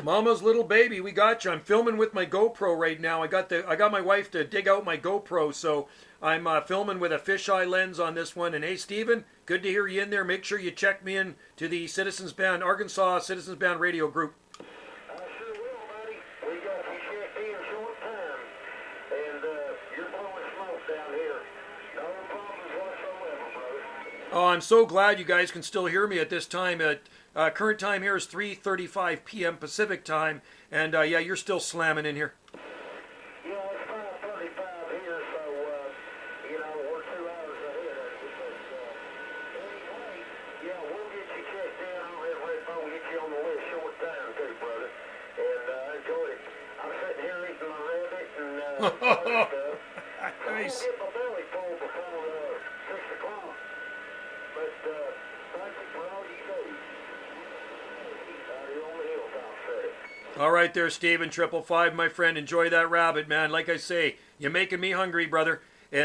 Mama's little baby, we got you. I'm filming with my GoPro right now. I got my wife to dig out my GoPro, so I'm filming with a fisheye lens on this one. And hey, Steven, good to hear you in there. Make sure you check me in to the Citizens Band Arkansas Citizens Band radio group. I sure will, buddy. We got you checked in short time, and you're blowing smoke down here. No problems whatsoever, brother. Oh, I'm so glad you guys can still hear me at this time. Current time here is 3:35 p.m. Pacific time, and yeah, you're still slamming in here. Yeah, it's 5:35 here, so we're 2 hours ahead of you. But anyway, yeah, we'll get you checked in. I'll have Red Phone get you on the list short time too, brother. And I enjoyed it. I'm sitting here eating my rabbit and other stuff. I'm gonna Nice. get my belly full before 6 o'clock. But thank you for all you do. You're on the hilltop, sir. All right there, Steven, 555, my friend. Enjoy that rabbit, man. Like I say, you're making me hungry, brother.